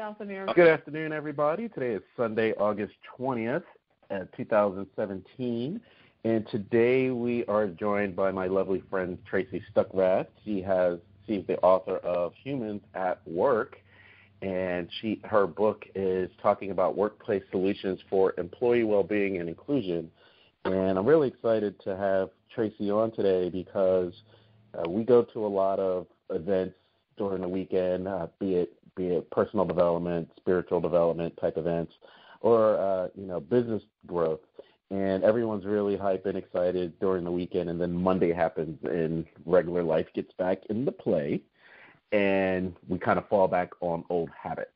South America. Good afternoon, everybody. Today is Sunday, August 20th, 2017. And today we are joined by my lovely friend, Tracy Stuckrath. She's the author of Humans at Work, and her book is talking about workplace solutions for employee well-being and inclusion. And I'm really excited to have Tracy on today because we go to a lot of events during the weekend, be it personal development, spiritual development type events, or business growth. And everyone's really hyped and excited during the weekend, and then Monday happens and regular life gets back into play, and we kind of fall back on old habits.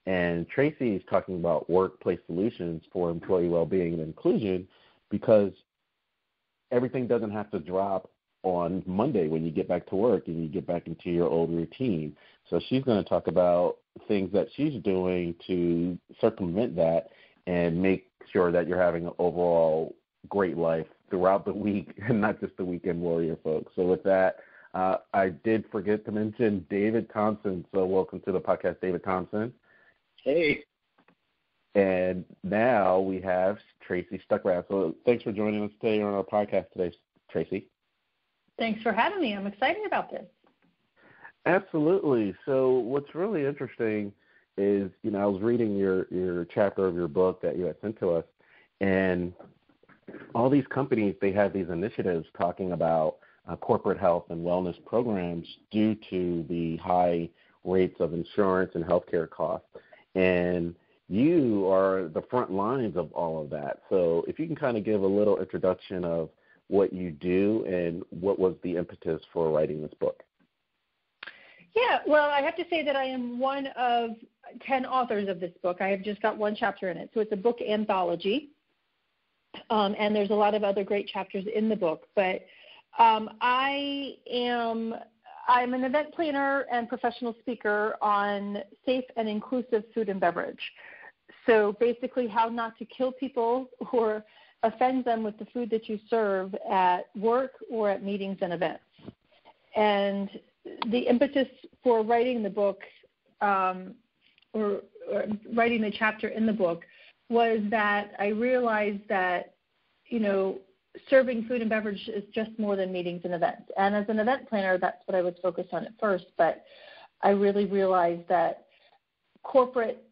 And Tracy is talking about workplace solutions for employee well-being and inclusion because everything doesn't have to drop on Monday when you get back to work and you get back into your old routine. So she's going to talk about things that she's doing to circumvent that and make sure that you're having an overall great life throughout the week and not just the weekend warrior, folks. So with that, I did forget to mention David Thompson. So welcome to the podcast, David Thompson. Hey. And now we have Tracy Stuckrath. So thanks for joining us today on our podcast today, Tracy. Thanks for having me. I'm excited about this. Absolutely. So what's really interesting is, I was reading your chapter of your book that you had sent to us, and all these companies, they have these initiatives talking about corporate health and wellness programs due to the high rates of insurance and healthcare costs. And you are the front lines of all of that. So if you can kind of give a little introduction of what you do and what was the impetus for writing this book. Yeah, well, I have to say that I am one of 10 authors of this book. I have just got one chapter in it. So it's a book anthology, and there's a lot of other great chapters in the book. But I'm an event planner and professional speaker on safe and inclusive food and beverage. So basically how not to kill people or offend them with the food that you serve at work or at meetings and events. And the impetus for writing the book or writing the chapter in the book was that I realized that, serving food and beverage is just more than meetings and events. And as an event planner, that's what I was focused on at first. But I really realized that corporate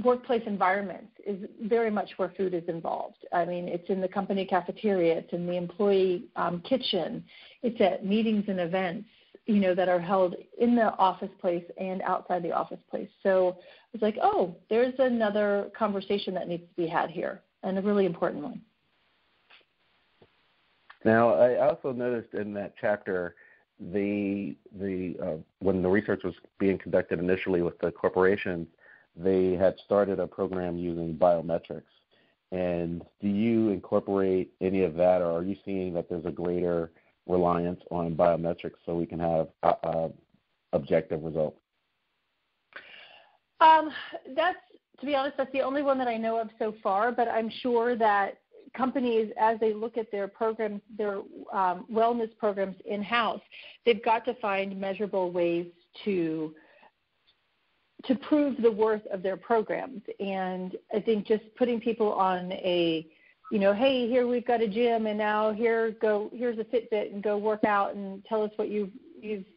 workplace environments is very much where food is involved. I mean, it's in the company cafeteria, it's in the employee kitchen, it's at meetings and events, that are held in the office place and outside the office place. So I was like, oh, there's another conversation that needs to be had here, and a really important one. Now, I also noticed in that chapter when the research was being conducted initially with the corporations, they had started a program using biometrics. And do you incorporate any of that, or are you seeing that there's a greater reliance on biometrics so we can have objective results? To be honest, that's the only one that I know of so far, but I'm sure that companies, as they look at their programs, their wellness programs in-house, they've got to find measurable ways to prove the worth of their programs. And I think just putting people on hey, here we've got a gym, and now here's a Fitbit, and go work out and tell us what you've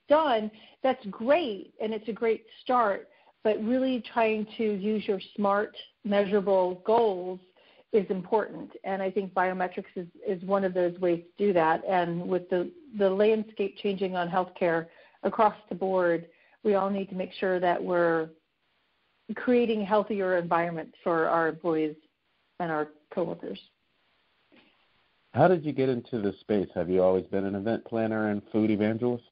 done, that's great, and it's a great start. But really trying to use your SMART measurable goals is important. And I think biometrics is one of those ways to do that. And with the landscape changing on healthcare across the board, we all need to make sure that we're creating healthier environments for our employees and our coworkers. How did you get into this space? Have you always been an event planner and food evangelist?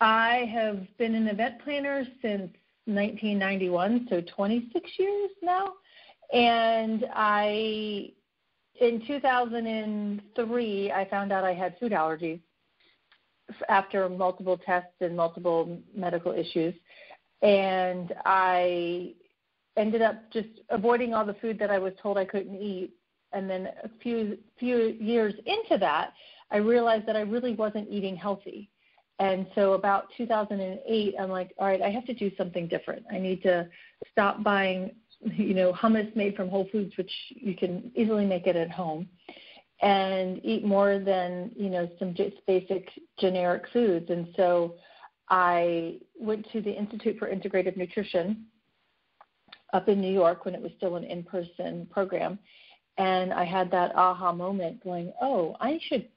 I have been an event planner since 1991, so 26 years now. And in 2003, I found out I had food allergies after multiple tests and multiple medical issues. And I ended up just avoiding all the food that I was told I couldn't eat. And then a few years into that, I realized that I really wasn't eating healthy. And so about 2008, I'm like, all right, I have to do something different. I need to stop buying, hummus made from Whole Foods, which you can easily make it at home, and eat more than, some just basic generic foods. And so I went to the Institute for Integrative Nutrition up in New York when it was still an in-person program. And I had that aha moment going, oh, I should,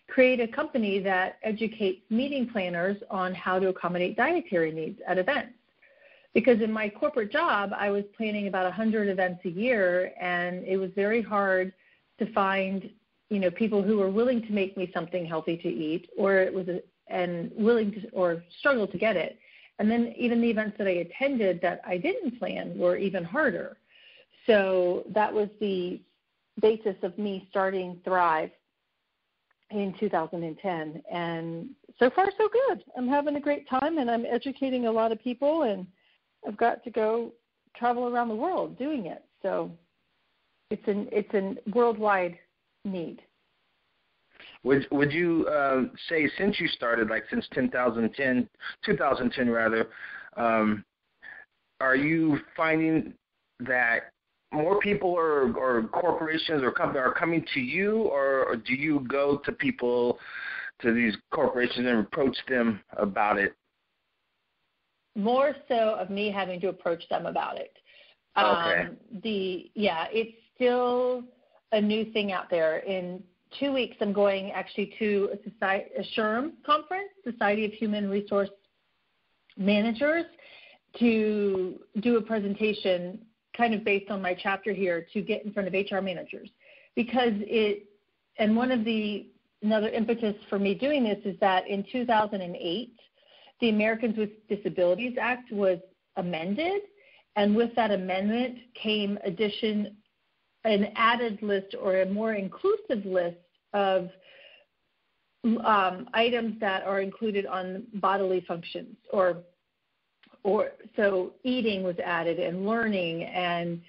create a company that educates meeting planners on how to accommodate dietary needs at events. Because in my corporate job, I was planning about 100 events a year, and it was very hard to find, people who were willing to make me something healthy to eat, or willing to, or struggle to get it. And then even the events that I attended that I didn't plan were even harder. So that was the basis of me starting Thrive in 2010. And so far, so good. I'm having a great time, and I'm educating a lot of people, and I've got to go travel around the world doing it. So it's a worldwide need. Would you say, since you started, like since 2010 rather, are you finding that more people or corporations or companies are coming to you, or do you go to people, to these corporations, and approach them about it? More so of me having to approach them about it. Okay. It's still a new thing out there. In 2 weeks, I'm going actually to a SHRM conference, Society of Human Resource Managers, to do a presentation kind of based on my chapter here to get in front of HR managers. Because another impetus for me doing this is that in 2008, the Americans with Disabilities Act was amended, and with that amendment came an added list or a more inclusive list of items that are included on bodily functions, or so eating was added, and learning, and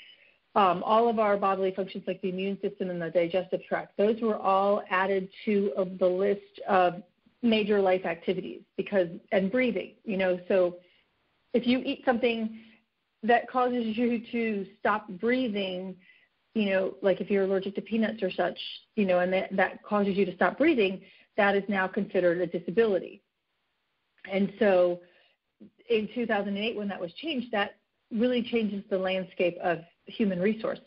all of our bodily functions like the immune system and the digestive tract. Those were all added to the list of major life activities, and breathing, so if you eat something that causes you to stop breathing, like if you're allergic to peanuts or such, and that causes you to stop breathing, that is now considered a disability. And so in 2008, when that was changed, that really changes the landscape of human resources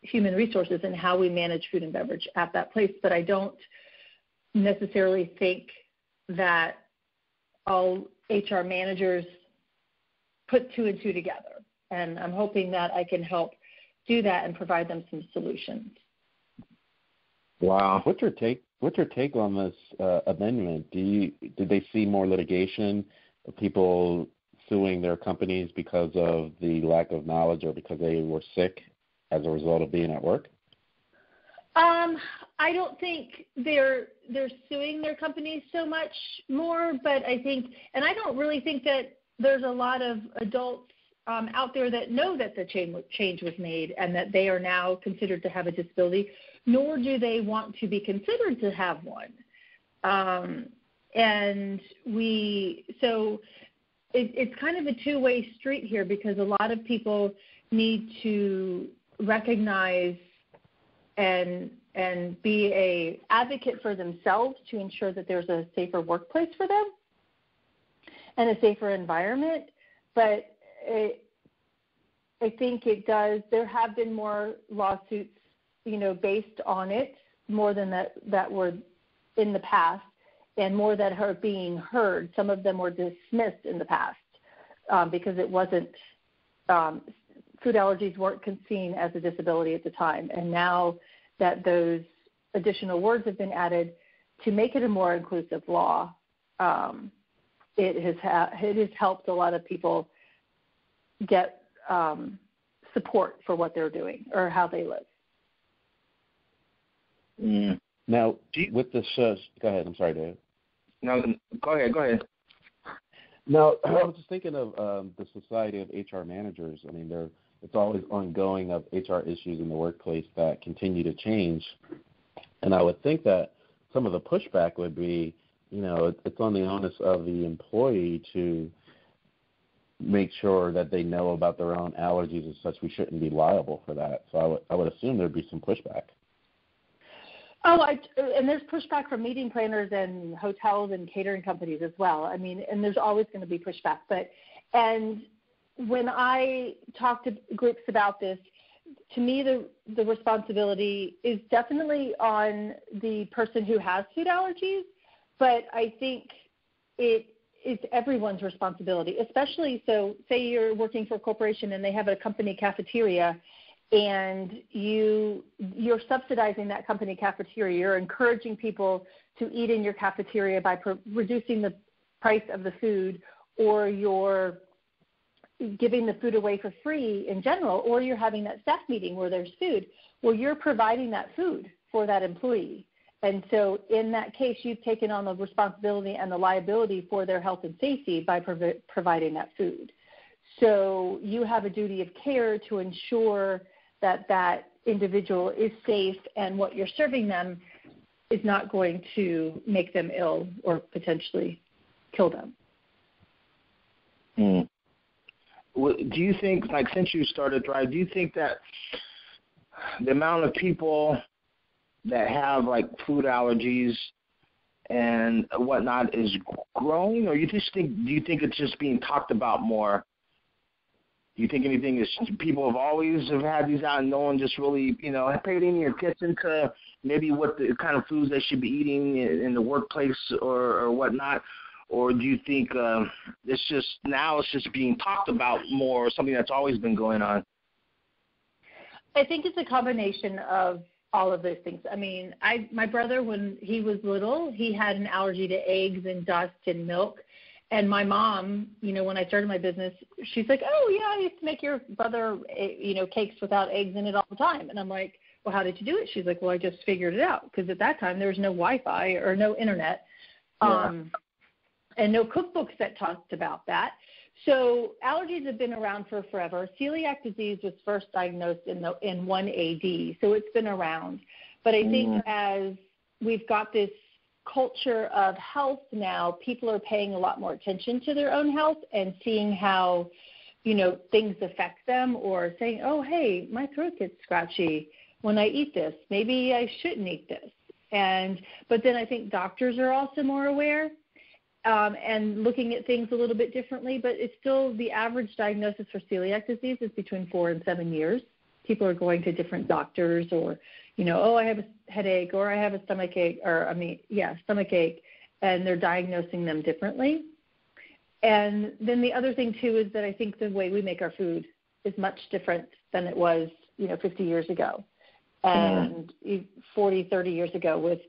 and how we manage food and beverage at that place. But I don't necessarily think that all HR managers put two and two together. And I'm hoping that I can help do that and provide them some solutions. Wow. What's your take on this amendment? Did they see more litigation, people suing their companies because of the lack of knowledge or because they were sick as a result of being at work? I don't think they're suing their companies so much more, but I think, and I don't really think that there's a lot of adults out there that know that the change was made and that they are now considered to have a disability, nor do they want to be considered to have one. So it's kind of a two-way street here, because a lot of people need to recognize and be a advocate for themselves to ensure that there's a safer workplace for them and a safer environment. But I think it does. There have been more lawsuits, based on it, more than that were in the past, and more that are being heard. Some of them were dismissed in the past because it wasn't. Food allergies weren't seen as a disability at the time, and now that those additional words have been added to make it a more inclusive law, it has helped a lot of people get support for what they're doing or how they live. Mm. Now, with this, go ahead. I'm sorry, Dave. No, go ahead. No, I was just thinking of the Society of HR Managers. I mean, it's always ongoing of HR issues in the workplace that continue to change. And I would think that some of the pushback would be it's on the onus of the employee to make sure that they know about their own allergies and such. We shouldn't be liable for that. So I would assume there'd be some pushback. And there's pushback from meeting planners and hotels and catering companies as well. I mean, and there's always going to be pushback. And when I talk to groups about this, to me, the responsibility is definitely on the person who has food allergies, but I think it's everyone's responsibility, especially so say you're working for a corporation and they have a company cafeteria and you're subsidizing that company cafeteria. You're encouraging people to eat in your cafeteria by reducing the price of the food, or you're giving the food away for free in general, or you're having that staff meeting where there's food. Well, you're providing that food for that employee. And so in that case, you've taken on the responsibility and the liability for their health and safety by providing that food. So you have a duty of care to ensure that that individual is safe and what you're serving them is not going to make them ill or potentially kill them. Mm. Well, do you think, since you started Thrive, do you think that the amount of people that have food allergies and whatnot is growing, or do you think it's just being talked about more? Do you think anything is people have always had these out and no one just really paid any attention to maybe what the kind of foods they should be eating in the workplace or whatnot? Or do you think it's just being talked about more, something that's always been going on? I think it's a combination of all of those things. I mean, my brother, when he was little, he had an allergy to eggs and dust and milk. And my mom, when I started my business, she's like, oh, yeah, I used to make your brother, cakes without eggs in it all the time. And I'm like, well, how did you do it? She's like, well, I just figured it out. Because at that time, there was no Wi-Fi or no internet. Yeah. And no cookbooks that talked about that. So allergies have been around for forever. Celiac disease was first diagnosed in 1 AD, so it's been around. But I think as we've got this culture of health now, people are paying a lot more attention to their own health and seeing how, things affect them, or saying, oh, hey, my throat gets scratchy when I eat this. Maybe I shouldn't eat this. But then I think doctors are also more aware. And looking at things a little bit differently, but it's still the average diagnosis for celiac disease is between 4 and 7 years. People are going to different doctors, or, oh, I have a headache, or I have a stomach ache, stomach ache, and they're diagnosing them differently. And then the other thing, too, is that I think the way we make our food is much different than it was, 50 years ago and 40, 30 years ago, with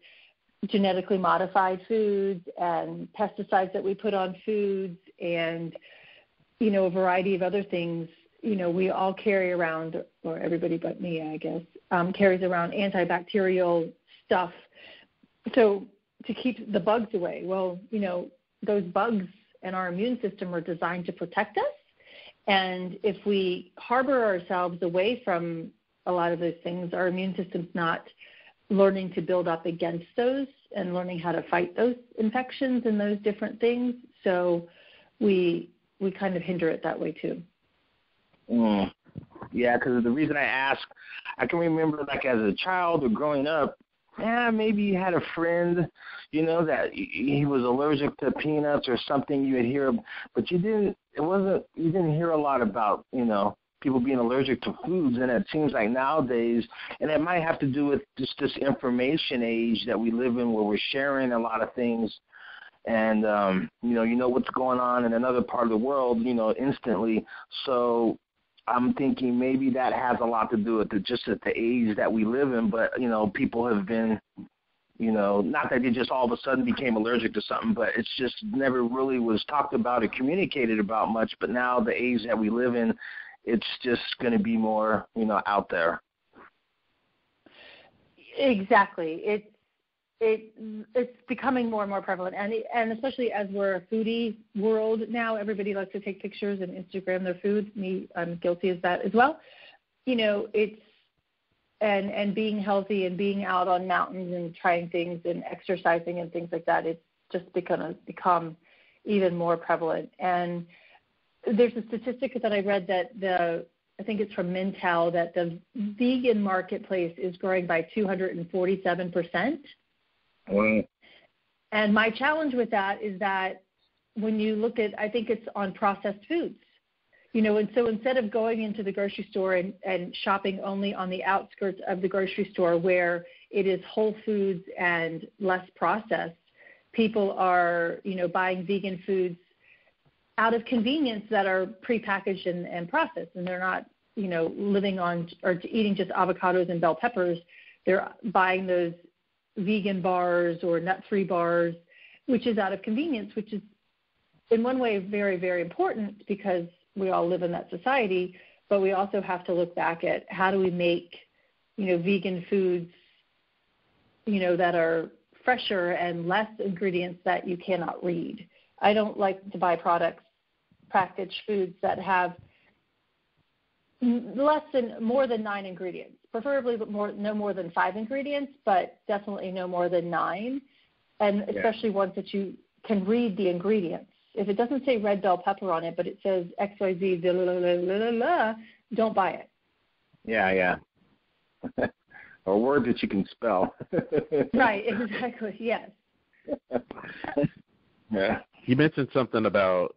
genetically modified foods and pesticides that we put on foods and, a variety of other things. We all carry around, or everybody but me, I guess, carries around antibacterial stuff. So to keep the bugs away, well, those bugs and our immune system are designed to protect us. And if we harbor ourselves away from a lot of those things, our immune system's not learning to build up against those and learning how to fight those infections and those different things. So we kind of hinder it that way too. Yeah, because the reason I ask, I can remember as a child or growing up, maybe you had a friend, that he was allergic to peanuts or something you would hear, but you didn't hear a lot about, people being allergic to foods. And it seems like nowadays, and it might have to do with just this information age that we live in, where we're sharing a lot of things, and what's going on in another part of the world, instantly. So I'm thinking maybe that has a lot to do with just at the age that we live in. But people have been, not that they just all of a sudden became allergic to something, but it's just never really was talked about or communicated about much. But now the age that we live in, it's just going to be more, out there. Exactly. It's becoming more and more prevalent, and especially as we're a foodie world now, everybody likes to take pictures and Instagram their food. I'm guilty of that as well. It's and being healthy and being out on mountains and trying things and exercising and things like that. just become even more prevalent. And there's a statistic that I read that I think it's from Mintel, that the vegan marketplace is growing by 247%. Wow. And my challenge with that is that when you look at, I think it's on processed foods, and so instead of going into the grocery store and shopping only on the outskirts of the grocery store where it is whole foods and less processed, people are, buying vegan foods out of convenience that are prepackaged and processed, and they're not, living on or eating just avocados and bell peppers. They're buying those vegan bars or nut-free bars, which is out of convenience, which is in one way very, very important because we all live in that society, but we also have to look back at how do we make, vegan foods, that are fresher and less ingredients that you cannot read. I don't like to buy packaged foods that have more than 9 ingredients, preferably no more than 5 ingredients, but definitely no more than 9, and especially ones that you can read the ingredients. If it doesn't say red bell pepper on it, but it says XYZ, blah, blah, blah, blah, blah, don't buy it. Yeah. A word that you can spell. Right, exactly, yes. Yeah. You mentioned something about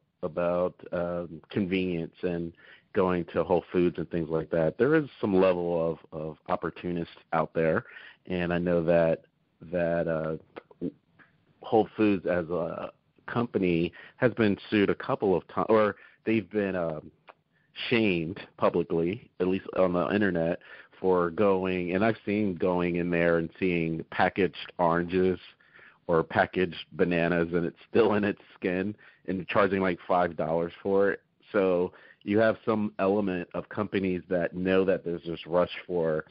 convenience and going to Whole Foods and things like that. There is some level of opportunists out there, and I know that Whole Foods as a company has been sued a couple of times, or they've been shamed publicly, at least on the internet, for going, and I've seen going in there and seeing packaged oranges or packaged bananas and it's still in its skin and charging like $5 for it. So you have some element of companies that know that there's this rush for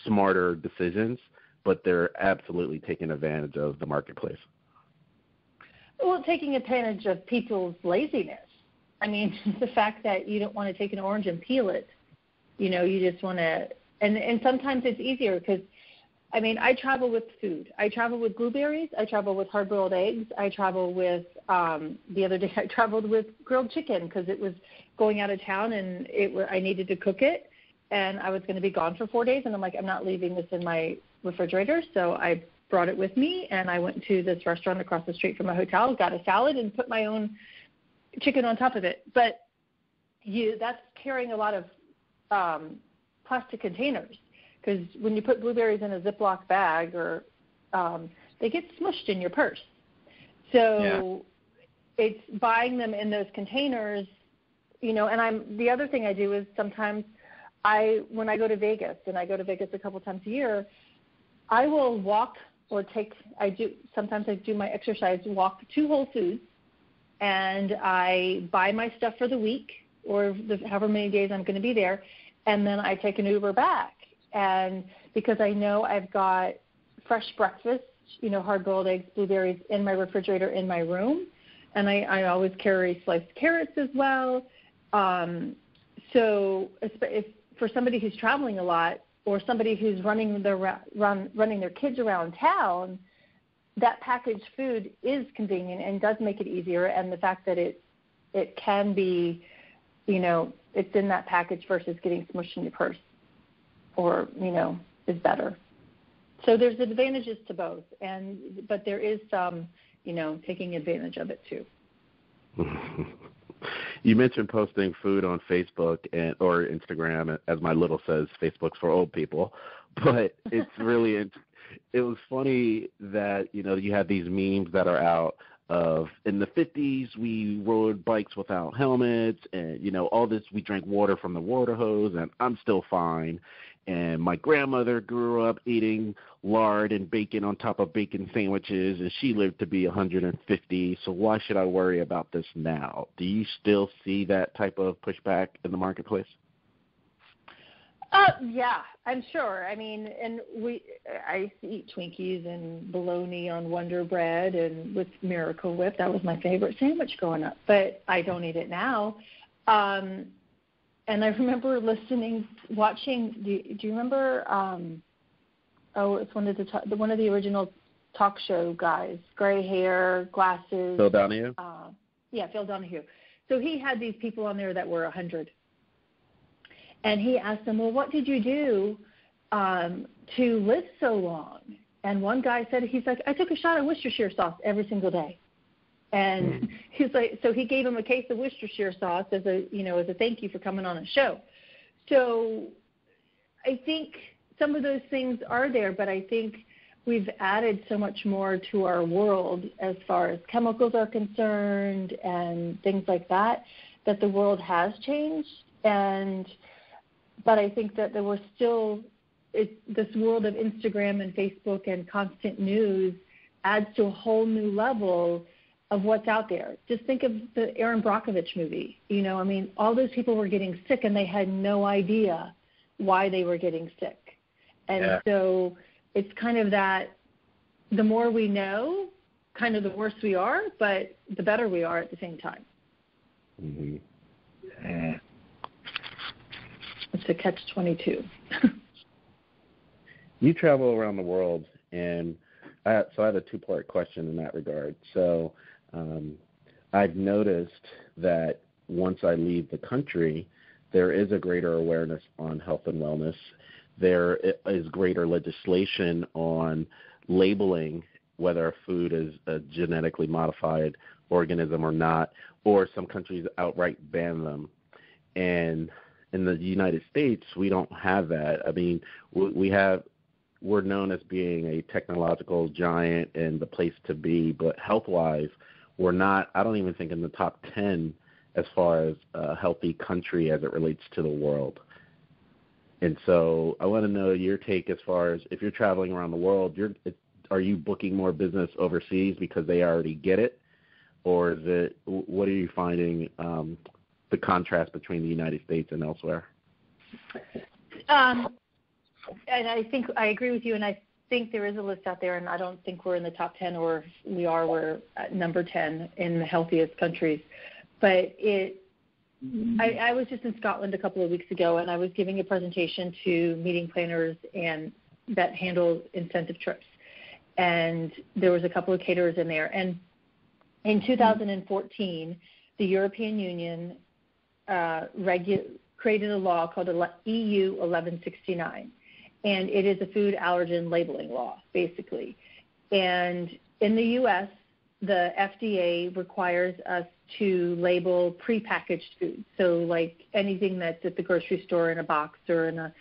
smarter decisions, but they're absolutely taking advantage of the marketplace. Well, taking advantage of people's laziness. I mean, the fact that you don't want to take an orange and peel it, you just want to, and sometimes it's easier because, I mean, I travel with food. I travel with blueberries. I travel with hard-boiled eggs. I travel with, the other day I traveled with grilled chicken because it was going out of town and I needed to cook it, and I was going to be gone for 4 days, and I'm like, I'm not leaving this in my refrigerator, so I brought it with me, and I went to this restaurant across the street from my hotel, got a salad, and put my own chicken on top of it. But that's carrying a lot of plastic containers, because when you put blueberries in a Ziploc bag, or they get smushed in your purse. So it's buying them in those containers, and the other thing I do is sometimes when I go to Vegas, and I go to Vegas a couple times a year, I will walk sometimes I do my exercise walk to Whole Foods, and I buy my stuff for the week or however many days I'm going to be there, and then I take an Uber back. And because I know I've got fresh breakfast, hard-boiled eggs, blueberries in my refrigerator in my room, and I always carry sliced carrots as well. So if for somebody who's traveling a lot, or somebody who's running their kids around town, that packaged food is convenient and does make it easier. And the fact that it can be, it's in that package versus getting smushed in your purse, or is better. So there's advantages to both, but there is some, taking advantage of it too. You mentioned posting food on Facebook or Instagram. As my little says, Facebook's for old people. But it's really, it was funny that, you have these memes that are out of, in the 50s, we rode bikes without helmets, and, all this, we drank water from the water hose, and I'm still fine. And my grandmother grew up eating lard and bacon on top of bacon sandwiches, and she lived to be 150, so why should I worry about this now? Do you still see that type of pushback in the marketplace? Yeah, I'm sure. I mean, and I used to eat Twinkies and bologna on Wonder Bread and with Miracle Whip. That was my favorite sandwich growing up, but I don't eat it now. And I remember watching. Do you remember? It's one of the original talk show guys, gray hair, glasses. Phil Donahue? Phil Donahue. So he had these people on there that were 100. And he asked them, well, what did you do to live so long? And one guy said, he's like, I took a shot of Worcestershire sauce every single day. And he's like, so he gave him a case of Worcestershire sauce as a thank you for coming on a show. So I think some of those things are there, but I think we've added so much more to our world as far as chemicals are concerned and things like that, that the world has changed. But I think that there was still this world of Instagram and Facebook and constant news adds to a whole new level of what's out there. Just think of the Aaron Brockovich movie. All those people were getting sick and they had no idea why they were getting sick. And so it's kind of that the more we know, kind of the worse we are, but the better we are at the same time. Mm-hmm. It's a catch-22. You travel around the world, and I have a two-part question in that regard. So I've noticed that once I leave the country, there is a greater awareness on health and wellness. There is greater legislation on labeling whether a food is a genetically modified organism or not, or some countries outright ban them. And in the United States, we don't have that. I mean, we're known as being a technological giant and the place to be, but health-wise, we're not, I don't even think, in the top 10 as far as a healthy country as it relates to the world. And so I want to know your take as far as if you're traveling around the world, are you booking more business overseas because they already get it? Or what are you finding the contrast between the United States and elsewhere? And I think I agree with you, and I think there is a list out there, and I don't think we're in the top 10, or if we're at number 10 in the healthiest countries. But I was just in Scotland a couple of weeks ago, and I was giving a presentation to meeting planners and that handle incentive trips. And there was a couple of caterers in there. And in 2014, the European Union created a law called EU 1169. And it is a food allergen labeling law, basically. And in the U.S., the FDA requires us to label prepackaged foods. So like anything that's at the grocery store in a box or in a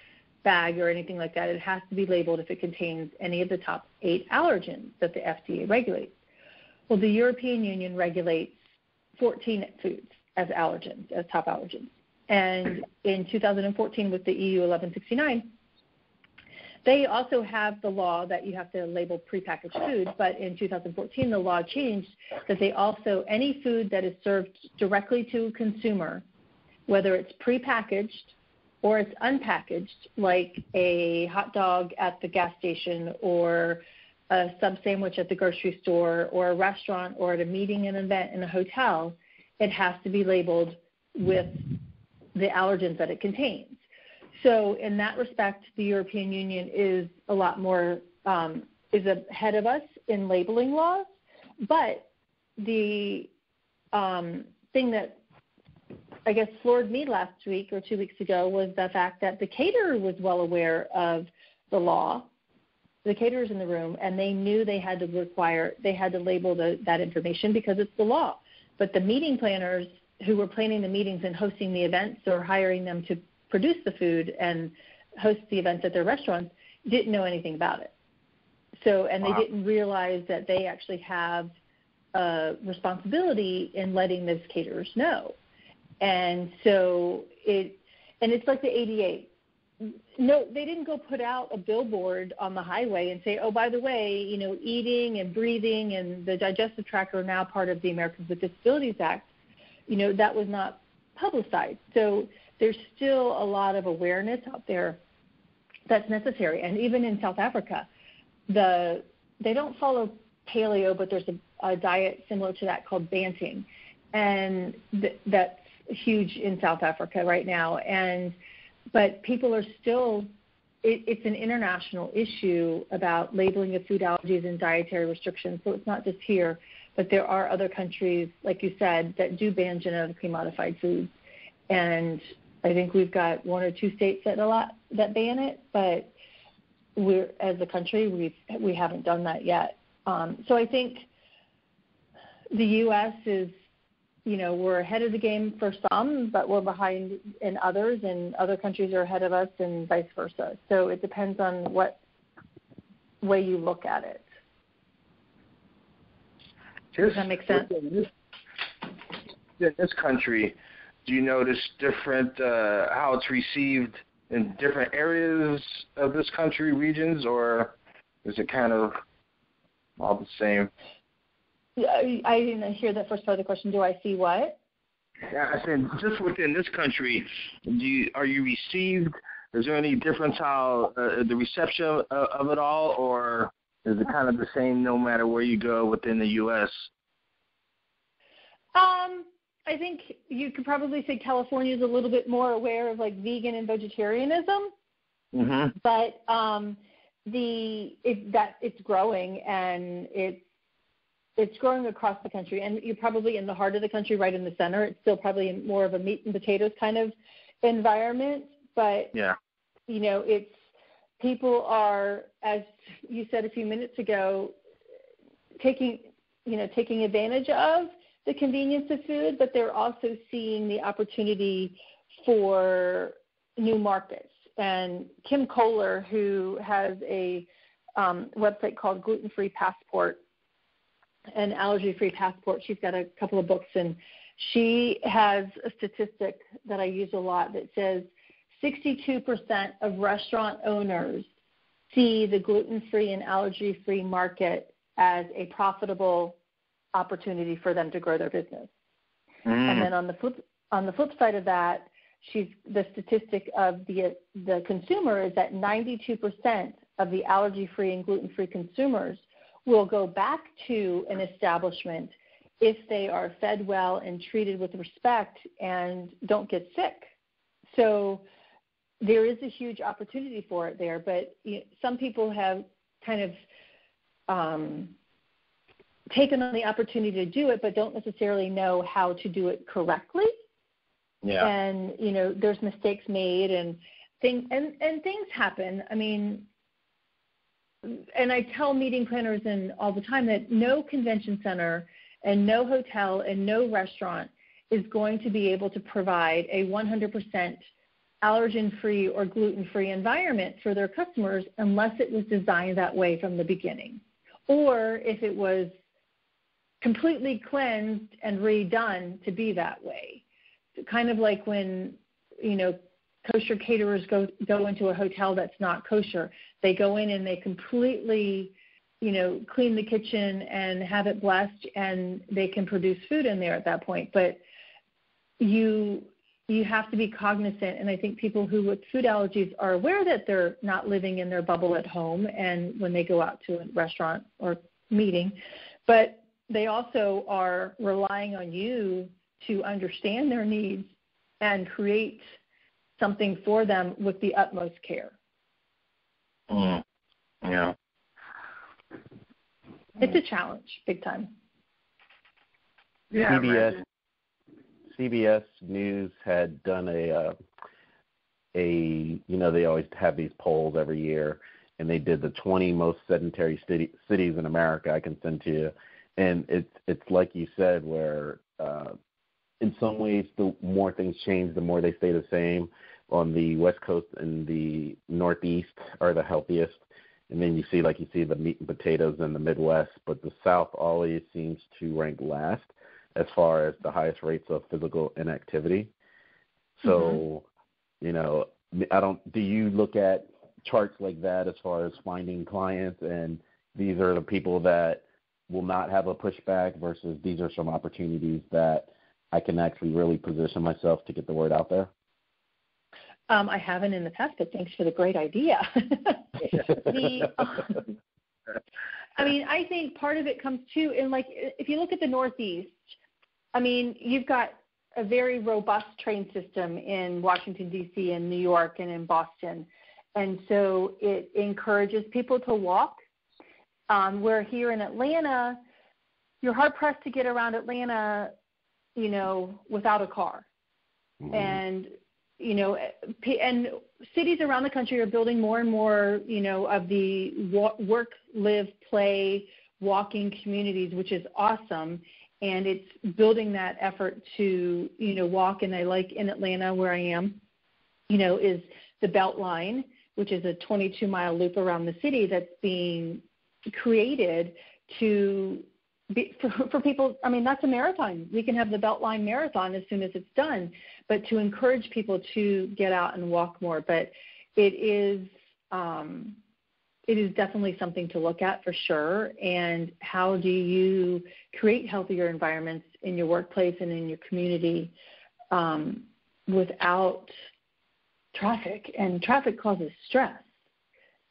bag or anything like that, it has to be labeled if it contains any of the top 8 allergens that the FDA regulates. Well, the European Union regulates 14 foods as allergens, as top allergens. And in 2014 with the EU 1169, they also have the law that you have to label prepackaged food, but in 2014 the law changed that they also, any food that is served directly to a consumer, whether it's prepackaged or it's unpackaged, like a hot dog at the gas station or a sub sandwich at the grocery store or a restaurant or at a meeting, an event in a hotel, it has to be labeled with the allergens that it contains. So in that respect, the European Union is a lot more, is ahead of us in labeling laws. But the thing that I guess floored me last week or 2 weeks ago was the fact that the caterer was well aware of the law, the caterers in the room, and they knew they had to label that information because it's the law. But the meeting planners who were planning the meetings and hosting the events or hiring them to produce the food and host the events at their restaurants didn't know anything about it. So, and they didn't realize that they actually have a responsibility in letting those caterers know. And so it's like the ADA. No, they didn't go put out a billboard on the highway and say, oh, by the way, eating and breathing and the digestive tract are now part of the Americans with Disabilities Act. That was not publicized. So there's still a lot of awareness out there that's necessary. And even in South Africa, they don't follow paleo, but there's a diet similar to that called banting. And that's huge in South Africa right now. But people are still it's an international issue about labeling of food allergies and dietary restrictions. So it's not just here, but there are other countries, like you said, that do ban genetically modified foods. And I think we've got 1 or 2 states that ban it, but as a country, we haven't done that yet. So I think the U.S. is, we're ahead of the game for some, but we're behind in others, and other countries are ahead of us, and vice versa. So it depends on what way you look at it. Does that make sense? In this country, do you notice different how it's received in different areas of this country, regions, or is it kind of all the same? I didn't hear that first part of the question. Do I see what? Yeah, I said just within this country, are you received? Is there any difference how the reception of it all, or is it kind of the same no matter where you go within the U.S.? I think you could probably say California is a little bit more aware of like vegan and vegetarianism, but it's growing, and it's growing across the country, and you're probably in the heart of the country, right in the center. It's still probably more of a meat and potatoes kind of environment, but it's people are, as you said a few minutes ago, taking advantage of the convenience of food, but they're also seeing the opportunity for new markets. And Kim Kohler, who has a website called Gluten Passport, an allergy-free passport, she's got a couple of books, and she has a statistic that I use a lot that says 62% of restaurant owners see the gluten-free and allergy-free market as a profitable opportunity for them to grow their business. And then on the flip side of that, the statistic of the consumer is that 92% of the allergy-free and gluten-free consumers will go back to an establishment if they are fed well and treated with respect and don't get sick. So there is a huge opportunity for it there, but some people have kind of taken on the opportunity to do it, but don't necessarily know how to do it correctly. Yeah. And there's mistakes made, and things happen. I mean, and I tell meeting planners all the time that no convention center and no hotel and no restaurant is going to be able to provide a 100% allergen-free or gluten-free environment for their customers unless it was designed that way from the beginning, or if it was completely cleansed and redone to be that way. Kind of like when, kosher caterers go into a hotel that's not kosher. They go in and they completely, clean the kitchen and have it blessed, and they can produce food in there at that point. But you have to be cognizant, and I think people who with food allergies are aware that they're not living in their bubble at home and when they go out to a restaurant or meeting, but they also are relying on you to understand their needs and create something for them with the utmost care. Yeah. It's a challenge, big time. Yeah. CBS News had done they always have these polls every year, and they did the 20 most sedentary cities in America. I can send to you. And it's like you said, where in some ways the more things change, the more they stay the same. On the West Coast and the Northeast are the healthiest. And then you see the meat and potatoes in the Midwest, but the South always seems to rank last as far as the highest rates of physical inactivity. So, do you look at charts like that as far as finding clients, and these are the people that will not have a pushback versus these are some opportunities that I can actually really position myself to get the word out there? I haven't in the past, but thanks for the great idea. I think part of it comes too, and if you look at the Northeast, you've got a very robust train system in Washington, D.C., and New York, and in Boston. And so it encourages people to walk. Where here in Atlanta, you're hard-pressed to get around Atlanta, without a car. Mm-hmm. And, and cities around the country are building more and more, of the work, live, play, walking communities, which is awesome. And it's building that effort to, walk. And I like in Atlanta where I am, is the Beltline, which is a 22-mile loop around the city that's being created to be, for people. I mean, that's a marathon. We can have the Beltline Marathon as soon as it's done, but to encourage people to get out and walk more. But it is definitely something to look at for sure. And how do you create healthier environments in your workplace and in your community without traffic? And traffic causes stress.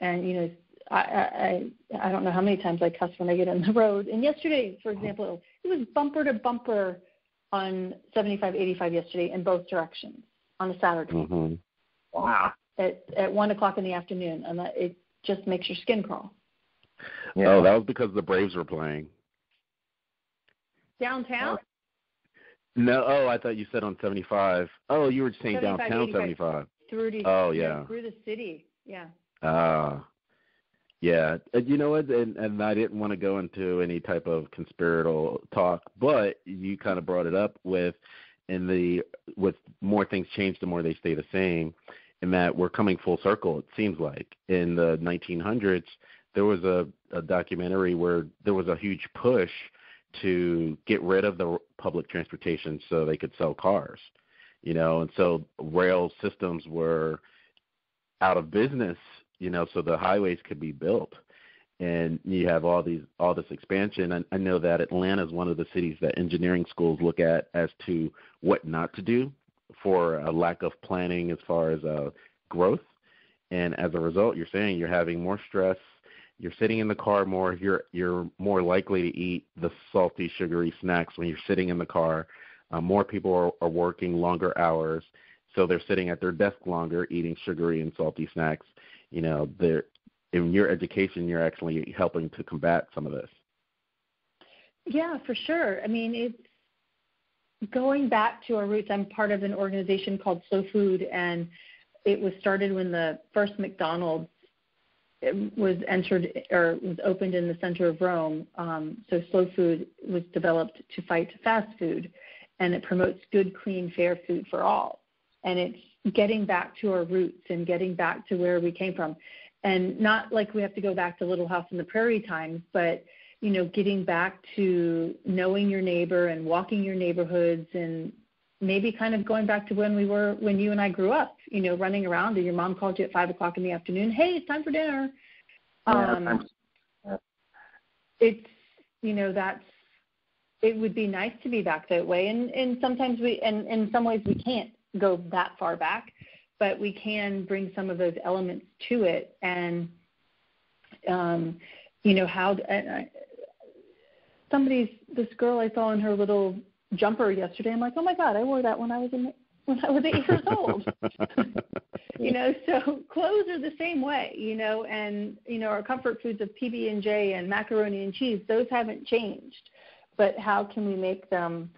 And, I don't know how many times I cuss when I get on the road. And yesterday, for example, it was bumper to bumper on 75, 85 yesterday in both directions on a Saturday. Mm-hmm. Wow. At 1 o'clock in the afternoon. And it just makes your skin crawl. Yeah. Oh, that was because the Braves were playing. Downtown? No. Oh, I thought you said on 75. Oh, you were saying downtown 75. Through the city. Yeah. Yeah. You know what? And I didn't want to go into any type of conspiratorial talk, but you kind of brought it up with more things change, the more they stay the same, and that we're coming full circle. It seems like in the 1900s there was a documentary where there was a huge push to get rid of the public transportation so they could sell cars, and so rail systems were out of business, so the highways could be built. And you have all this expansion. I know that Atlanta is one of the cities that engineering schools look at as to what not to do for a lack of planning as far as growth. And as a result, you're saying you're having more stress. You're sitting in the car more. You're more likely to eat the salty, sugary snacks when you're sitting in the car. More people are working longer hours, so they're sitting at their desk longer, eating sugary and salty snacks. In your education, you're actually helping to combat some of this. Yeah, for sure. I mean, it's going back to our roots. I'm part of an organization called Slow Food, and it was started when the first McDonald's was opened in the center of Rome. So Slow Food was developed to fight fast food, and it promotes good, clean, fair food for all. And it's getting back to our roots and getting back to where we came from. And not like we have to go back to Little House on the Prairie times, but, getting back to knowing your neighbor and walking your neighborhoods, and maybe kind of going back to when you and I grew up, running around and your mom called you at 5 o'clock in the afternoon. Hey, it's time for dinner. It's, it would be nice to be back that way. And sometimes in some ways we can't go that far back, but we can bring some of those elements to it. And, this girl I saw in her little jumper yesterday, I'm like, oh my God, I wore that when I was 8 years old. So clothes are the same way, and, our comfort foods of PB&J and macaroni and cheese, those haven't changed. But how can we make them,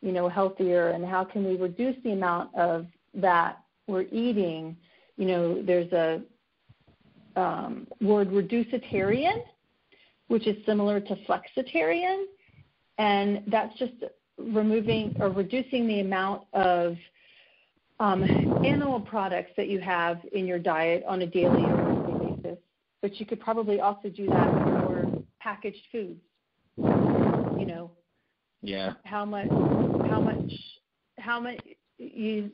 healthier, and how can we reduce the amount of that we're eating? There's a word, reducitarian, which is similar to flexitarian, and that's just removing or reducing the amount of animal products that you have in your diet on a daily or weekly basis. But you could probably also do that for packaged foods. Yeah. How much you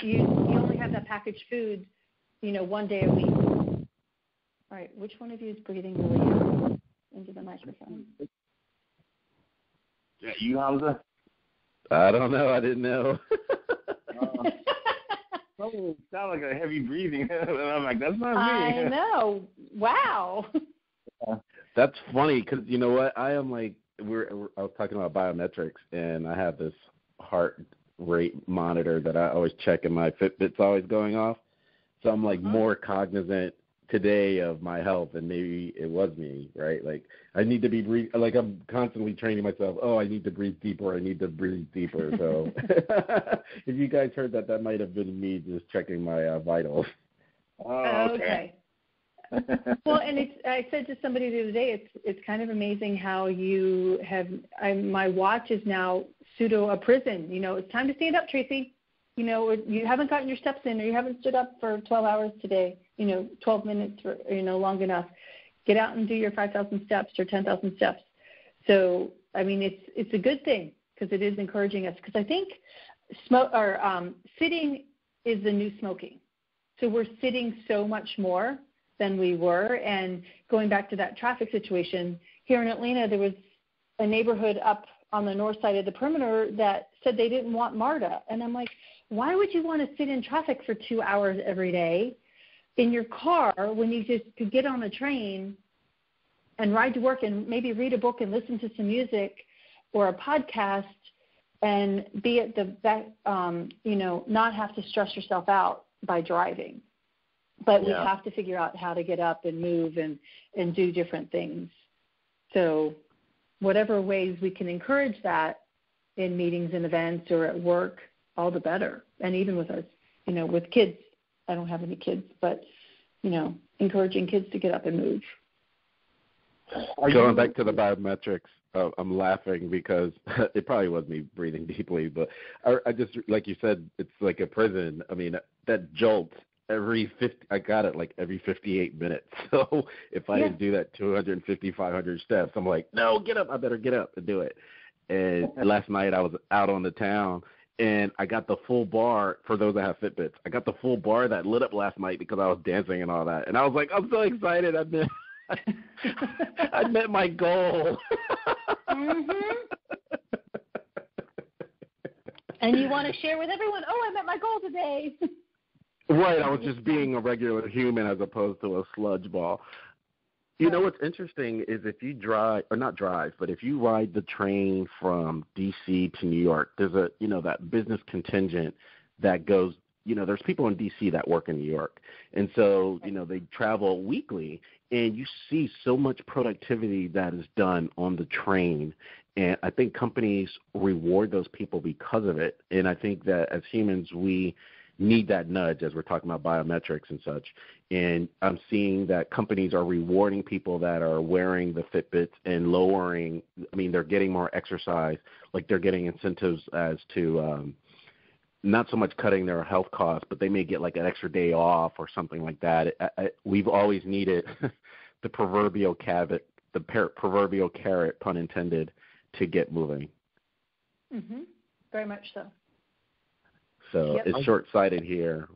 only have that packaged food, 1 day a week. All right, which one of you is breathing really into the microphone? Yeah, you, Hamza? I don't know. I didn't know. It sounded like a heavy breathing. And I'm like, that's not me. I know. Wow. That's funny because you know what? I am like, I was talking about biometrics, and I have this heart rate monitor that I always check, and my Fitbit's always going off. So I'm like more cognizant today of my health, and maybe it was me, right? Like I need to be like I'm constantly training myself. Oh, I need to breathe deeper. I need to breathe deeper. So if you guys heard that, that might have been me just checking my vitals. Oh, okay. Well, and I said to somebody the other day, it's kind of amazing how you have. My watch is now pseudo a prison. You know, it's time to stand up, Tracy. You know, you haven't gotten your steps in, or you haven't stood up for 12 hours today. 12 minutes, or, long enough. Get out and do your 5,000 steps or 10,000 steps. So, I mean, it's a good thing because it is encouraging us. Because I think sitting is the new smoking. So we're sitting so much more than we were. And going back to that traffic situation, here in Atlanta, there was a neighborhood up on the north side of the perimeter that said they didn't want MARTA. And I'm like, why would you want to sit in traffic for 2 hours every day in your car when you just could get on a train and ride to work and maybe read a book and listen to some music or a podcast and be at the back, not have to stress yourself out by driving. But we have to figure out how to get up and move and do different things. So whatever ways we can encourage that in meetings and events or at work, all the better. And even with us, with kids. I don't have any kids, but, encouraging kids to get up and move. Going back to the biometrics, I'm laughing because it probably was me breathing deeply, but I just, like you said, it's like a prison. I mean, that jolt every 58 minutes. So if I didn't do that 250, 500 steps, I'm like, no, get up. I better get up and do it. And last night I was out on the town, and I got the full bar, for those that have Fitbits. I got the full bar that lit up last night because I was dancing and all that. And I was like, I'm so excited. I met my goal. And you want to share with everyone, I met my goal today. Right. I was just being a regular human as opposed to a sludge ball. You know what's interesting is if you if you ride the train from D.C. to New York, there's that business contingent that goes, there's people in D.C. that work in New York. And so, they travel weekly, and you see so much productivity that is done on the train. And I think companies reward those people because of it. And I think that as humans, we need that nudge as we're talking about biometrics and such. And I'm seeing that companies are rewarding people that are wearing the Fitbits and they're getting more exercise, like they're getting incentives as to not so much cutting their health costs, but they may get like an extra day off or something like that. We've always needed the proverbial carrot, pun intended, to get moving. Mm-hmm. Very much so. So it's short-sighted here.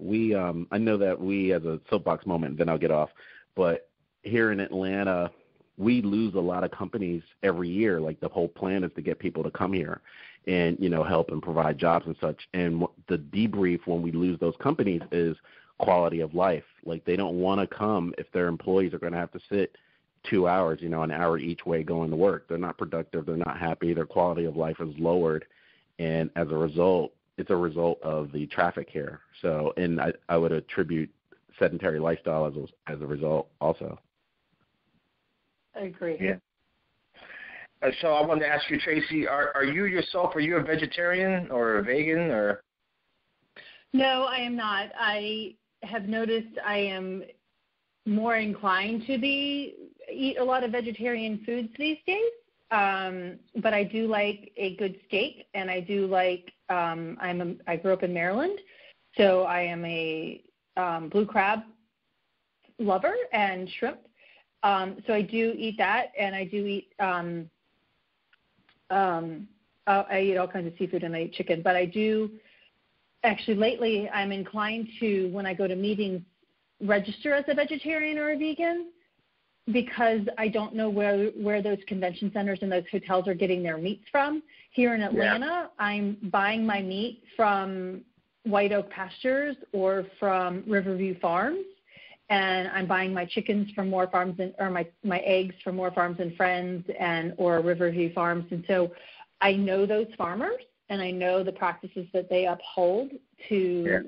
I know that we, as a soapbox moment, then I'll get off, but here in Atlanta, we lose a lot of companies every year. Like the whole plan is to get people to come here and, help and provide jobs and such. And the debrief when we lose those companies is quality of life. Like they don't want to come if their employees are going to have to sit 2 hours, an hour each way going to work. They're not productive. They're not happy. Their quality of life is lowered. And as a result, it's a result of the traffic here. So, and I would attribute sedentary lifestyle as a result also. I agree. Yeah. So I wanted to ask you, Tracy, are you a vegetarian or a vegan or? No, I am not. I have noticed I am more inclined to eat a lot of vegetarian foods these days. But I do like a good steak, and I do like, I grew up in Maryland, so I am a blue crab lover and shrimp. So I do eat that, and I do eat, I eat all kinds of seafood, and I eat chicken. But I do, actually lately, I'm inclined to, when I go to meetings, register as a vegetarian or a vegan, because I don't know where those convention centers and those hotels are getting their meats from. Here in Atlanta, I'm buying my meat from White Oak Pastures or from Riverview Farms, and I'm buying my chickens from Moore Farms or my eggs from Moore Farms and Friends or Riverview Farms. And so I know those farmers, and I know the practices that they uphold for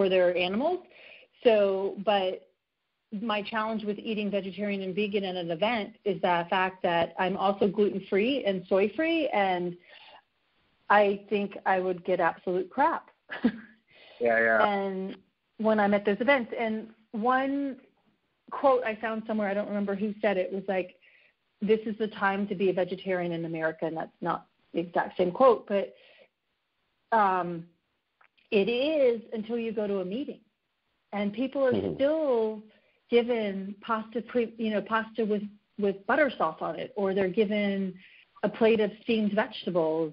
their animals. So, but my challenge with eating vegetarian and vegan at an event is the fact that I'm also gluten-free and soy-free, and I think I would get absolute crap. Yeah. And when I'm at those events, and one quote I found somewhere, I don't remember who said it, was like, this is the time to be a vegetarian in America, and that's not the exact same quote, but it is until you go to a meeting. And people are still given pasta with butter sauce on it, or they're given a plate of steamed vegetables,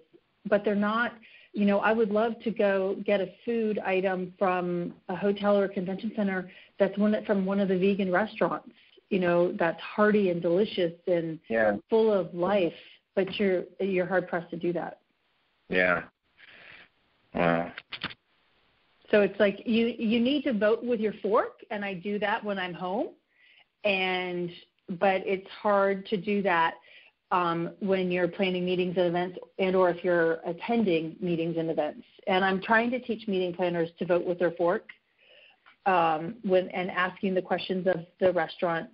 but they're not, I would love to go get a food item from a hotel or a convention center that's from one of the vegan restaurants, that's hearty and delicious and full of life, but you're hard pressed to do that. Yeah. Wow. So it's like you need to vote with your fork, and I do that when I'm home, but it's hard to do that when you're planning meetings and events, and or if you're attending meetings and events. And I'm trying to teach meeting planners to vote with their fork and asking the questions of the restaurant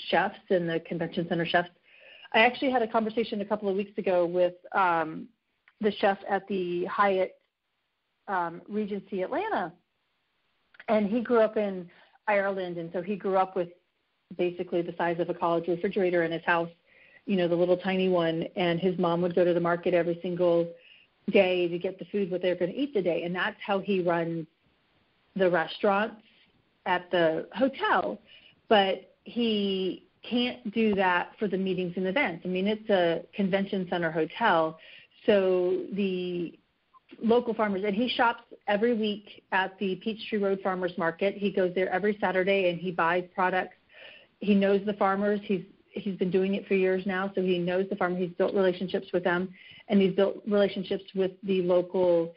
chefs and the convention center chefs. I actually had a conversation a couple of weeks ago with the chef at the Hyatt Regency Atlanta, and he grew up in Ireland, and so he grew up with basically the size of a college refrigerator in his house, the little tiny one, and his mom would go to the market every single day to get the food what they're going to eat today, and that's how he runs the restaurants at the hotel. But he can't do that for the meetings and events. I mean, it's a convention center hotel, so the local farmers, and he shops every week at the Peachtree Road Farmers Market. He goes there every Saturday and he buys products. He knows the farmers. He's been doing it for years now, so he knows the farmer. He's built relationships with them, and he's built relationships with the local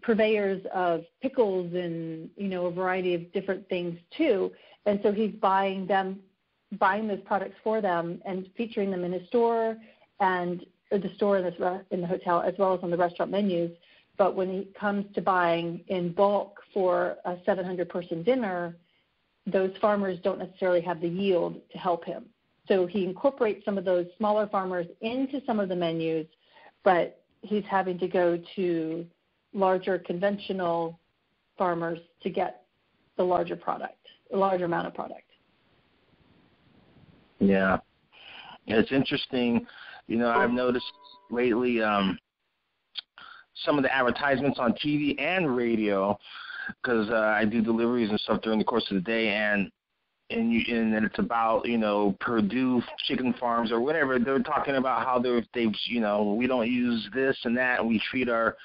purveyors of pickles and a variety of different things too. And so he's buying those products for them and featuring them in his store and the store in the hotel, as well as on the restaurant menus. But when it comes to buying in bulk for a 700-person dinner, those farmers don't necessarily have the yield to help him. So he incorporates some of those smaller farmers into some of the menus, but he's having to go to larger conventional farmers to get the larger amount of product. Yeah. It's interesting. I've noticed lately some of the advertisements on TV and radio, because I do deliveries and stuff during the course of the day, and it's about Purdue chicken farms or whatever. They're talking about how they've we don't use this and that, and we treat our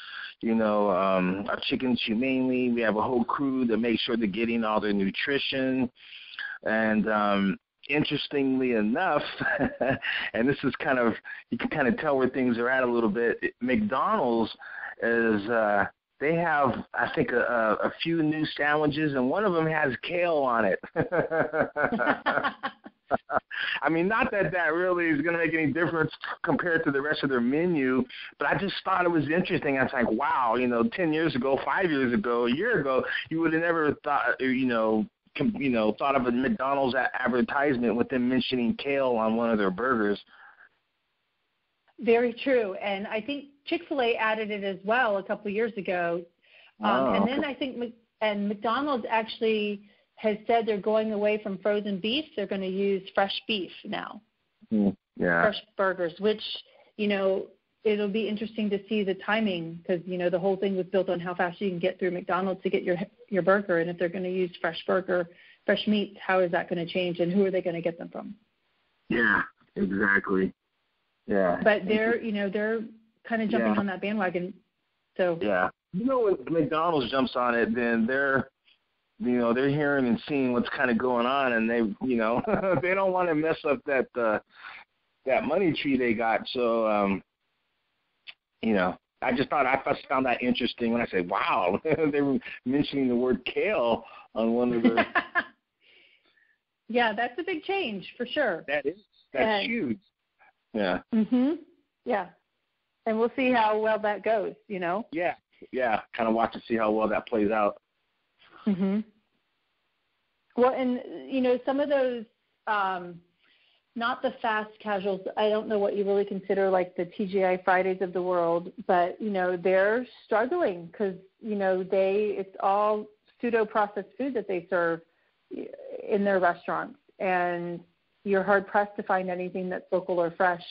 our chickens humanely. We have a whole crew that makes sure they're getting all their nutrition. And interestingly enough, and this is you can kind of tell where things are at a little bit. McDonald's is they have, I think, a few new sandwiches, and one of them has kale on it. I mean, not that really is going to make any difference compared to the rest of their menu, but I just thought it was interesting. I was like, wow, 10 years ago, 5 years ago, a year ago, you would have never thought, thought of a McDonald's advertisement with them mentioning kale on one of their burgers. Very true. And I think Chick-fil-A added it as well a couple of years ago. And then I think McDonald's actually has said they're going away from frozen beef. They're going to use fresh beef now. Yeah. Fresh burgers, which, it'll be interesting to see the timing, because, the whole thing was built on how fast you can get through McDonald's to get your burger. And if they're going to use fresh meat, how is that going to change, and who are they going to get them from? Yeah, exactly. Yeah. But they're kind of jumping on that bandwagon. So yeah. When McDonald's jumps on it, then they're hearing and seeing what's kind of going on, and they they don't want to mess up that money tree they got. So I just found that interesting when I said, wow, they were mentioning the word kale on one of the. Yeah, that's a big change for sure. That's huge. Yeah. Yeah. And we'll see how well that goes, Yeah. Yeah. Kind of watch to see how well that plays out. Well, and, some of those, not the fast casuals, I don't know what you really consider like the TGI Fridays of the world, but, they're struggling because, it's all pseudo-processed food that they serve in their restaurants. And you're hard-pressed to find anything that's local or fresh,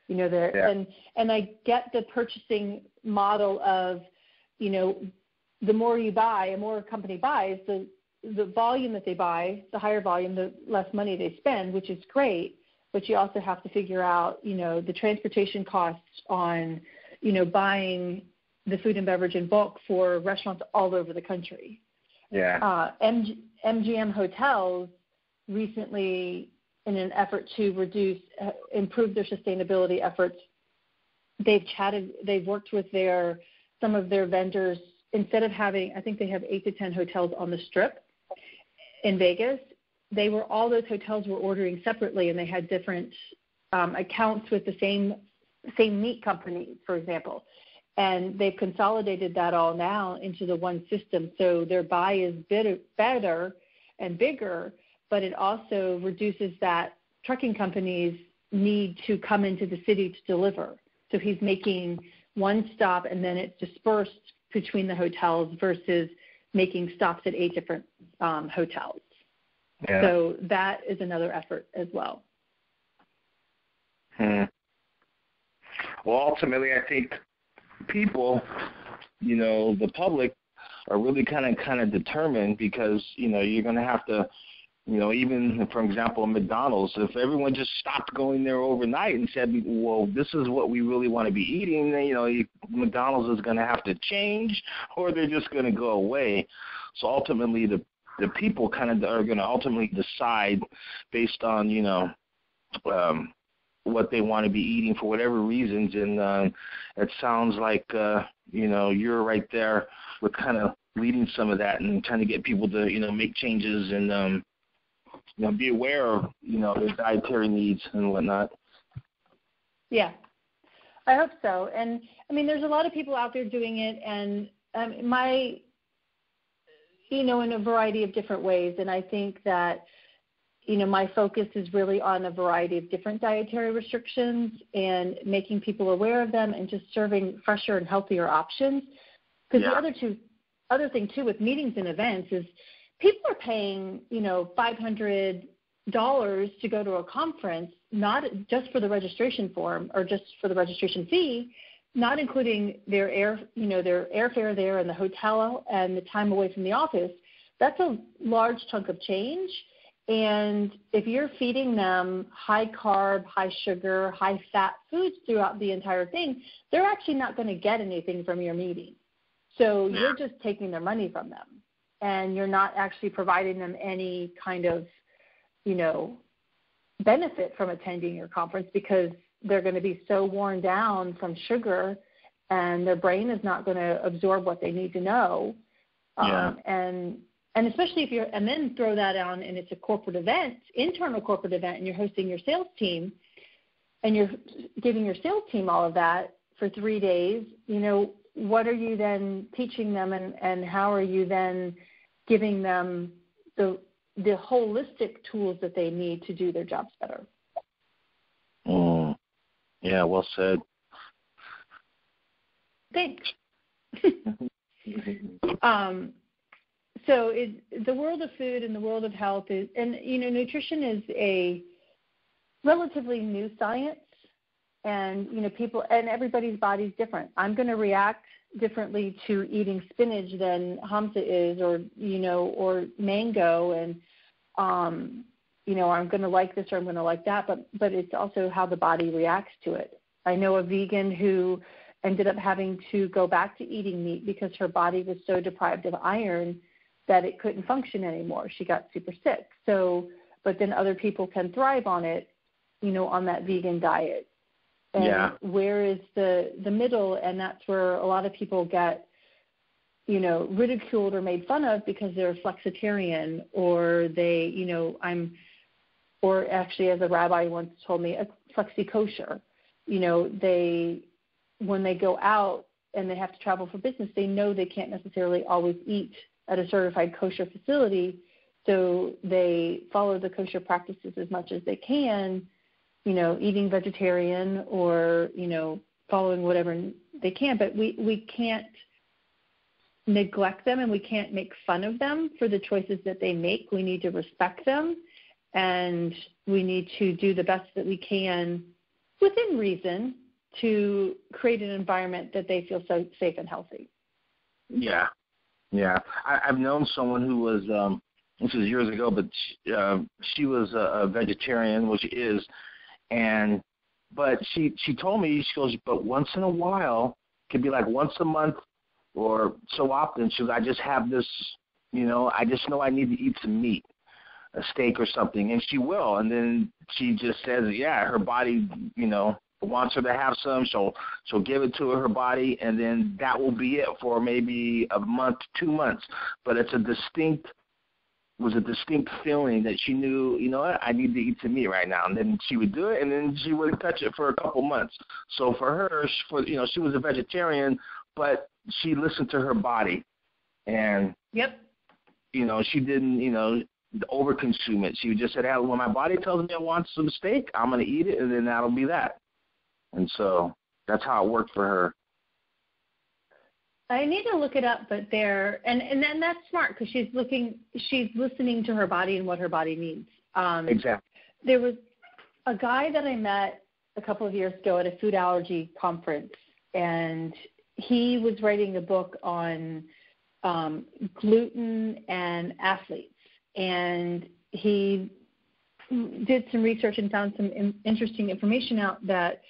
there. Yeah. And I get the purchasing model of, the more you buy, a more a company buys, the volume that they buy, the higher volume, the less money they spend, which is great. But you also have to figure out, the transportation costs on, buying the food and beverage in bulk for restaurants all over the country. Yeah. MGM Hotels recently, in an effort to improve their sustainability efforts, they've worked with some of their vendors. Instead of having, I think they have 8 to 10 hotels on the Strip in Vegas, all those hotels were ordering separately, and they had different accounts with the same meat company, for example. And they've consolidated that all now into the one system. So their buy is better and bigger, but it also reduces that trucking companies need to come into the city to deliver. So he's making one stop, and then it's dispersed between the hotels versus making stops at 8 different hotels. Yeah. So that is another effort as well. Well, ultimately, I think people, the public are really kind of determined because, you're going to have to, even, for example, McDonald's, if everyone just stopped going there overnight and said, well, this is what we really want to be eating, then, McDonald's is going to have to change or they're just going to go away. So ultimately, the people kind of are going to ultimately decide based on, what they want to be eating for whatever reasons. And it sounds like, you're right there with kind of leading some of that and trying to get people to, make changes and, be aware of, their dietary needs and whatnot. Yeah, I hope so. And, there's a lot of people out there doing it, and in a variety of different ways. And I think that, my focus is really on a variety of different dietary restrictions and making people aware of them and just serving fresher and healthier options. Because the other thing, too, with meetings and events is people are paying, $500 to go to a conference, not just for the registration form or just for the registration fee, not including their airfare there and the hotel and the time away from the office. That's a large chunk of change. And if you're feeding them high carb, high sugar, high fat foods throughout the entire thing, they're actually not going to get anything from your meeting. So you're just taking their money from them, and you're not actually providing them any kind of, benefit from attending your conference because they're going to be so worn down from sugar and their brain is not going to absorb what they need to know. And especially and then throw that on and it's a corporate event, internal corporate event, and you're hosting your sales team and you're giving your sales team all of that for 3 days, what are you then teaching them and how are you then giving them the holistic tools that they need to do their jobs better? Yeah, well said. Thanks. So the world of food and the world of health is, and nutrition is a relatively new science, and people and everybody's body's different. I'm going to react differently to eating spinach than Hamza is, or mango, and I'm going to like this or I'm going to like that, but it's also how the body reacts to it. I know a vegan who ended up having to go back to eating meat because her body was so deprived of iron that it couldn't function anymore. She got super sick. So, but then other people can thrive on it, on that vegan diet. And where is the middle? And that's where a lot of people get, ridiculed or made fun of because they're flexitarian, or they, or actually, as a rabbi once told me, a flexi-kosher. When they go out and they have to travel for business, they know they can't necessarily always eat at a certified kosher facility, So they follow the kosher practices as much as they can, eating vegetarian or, following whatever they can. But we can't neglect them and we can't make fun of them for the choices that they make. We need to respect them, and we need to do the best that we can within reason to create an environment that they feel so safe and healthy. Yeah. I've known someone who was, this was years ago, but she was a vegetarian, which she is, but she told me, she goes, but once in a while, it could be like once a month or so often, she goes, I just have this, I just know I need to eat some meat, a steak or something, and she will, and then she just says, her body, wants her to have some, she'll give it to her body, and then that will be it for maybe a month, 2 months. But it's a distinct feeling that she knew, I need to eat some meat right now, and then she would do it, and then she wouldn't touch it for a couple months. So for her, she was a vegetarian, but she listened to her body, and she didn't, overconsume it. She just said, when my body tells me I want some steak, I'm going to eat it, and then that'll be that. And so that's how it worked for her. I need to look it up, but and then that's smart because she's listening to her body and what her body needs. Exactly. There was a guy that I met a couple of years ago at a food allergy conference, and he was writing a book on gluten and athletes, and he did some research and found some interesting information out that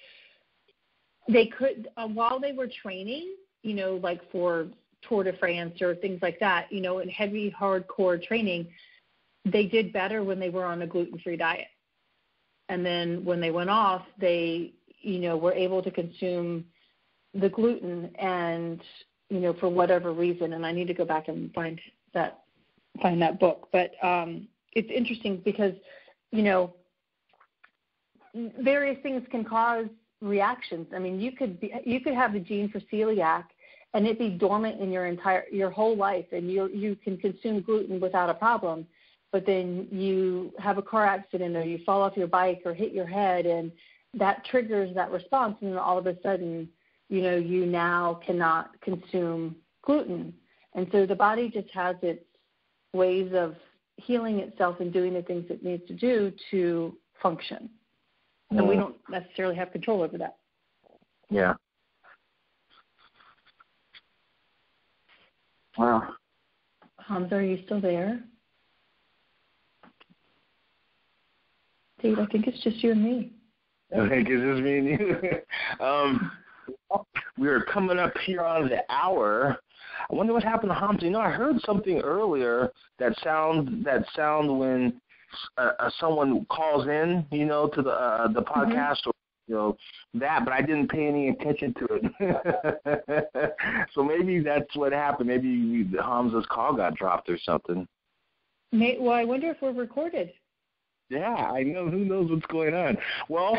they could, while they were training, like for Tour de France or things like that, in heavy, hardcore training, they did better when they were on a gluten-free diet. And then when they went off, they, were able to consume the gluten and, for whatever reason, and I need to go back and find that book. But it's interesting because, various things can cause reactions. I mean, you could have the gene for celiac and it be dormant in your whole life, and you can consume gluten without a problem, but then you have a car accident or you fall off your bike or hit your head, and that triggers that response, and then all of a sudden, you now cannot consume gluten. And so the body just has its ways of healing itself and doing the things it needs to do to function. And we don't necessarily have control over that. Yeah. Wow. Hamza, are you still there? Dave, I think it's just you and me. I think it's just me and you. We are coming up here on the hour. I wonder what happened to Hamza. I heard something earlier, that sound when someone calls in, to the podcast, or that, but I didn't pay any attention to it. So maybe that's what happened. Maybe Hamza's call got dropped or something. Well, I wonder if we're recorded. Yeah, I know. Who knows what's going on? Well,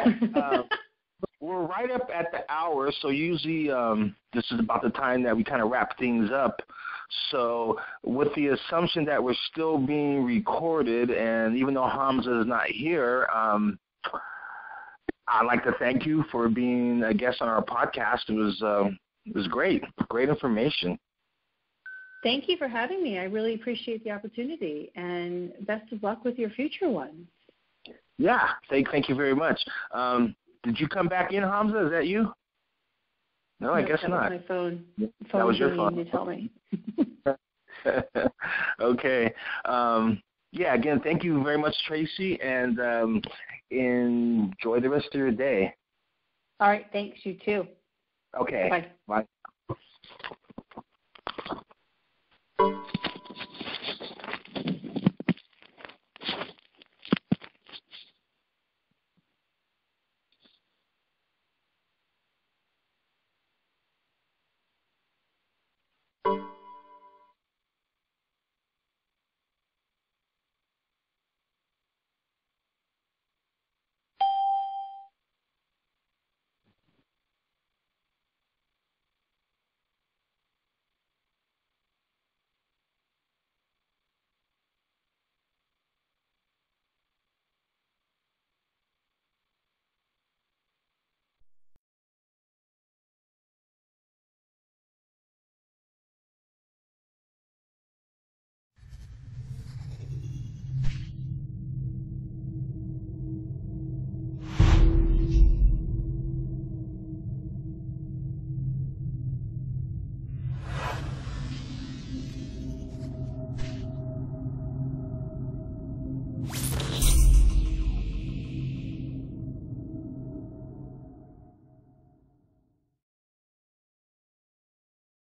we're right up at the hour, so usually this is about the time that we kind of wrap things up. So with the assumption that we're still being recorded, and even though Hamza is not here, I'd like to thank you for being a guest on our podcast. It was great information. Thank you for having me. I really appreciate the opportunity, and best of luck with your future ones. Yeah, thank you very much. Did you come back in, Hamza? Is that you? No, I guess that not. Was my phone. That was your phone. You tell me. Okay. Again, thank you very much, Tracy, and enjoy the rest of your day. All right. Thanks. You too. Okay. Bye. Bye.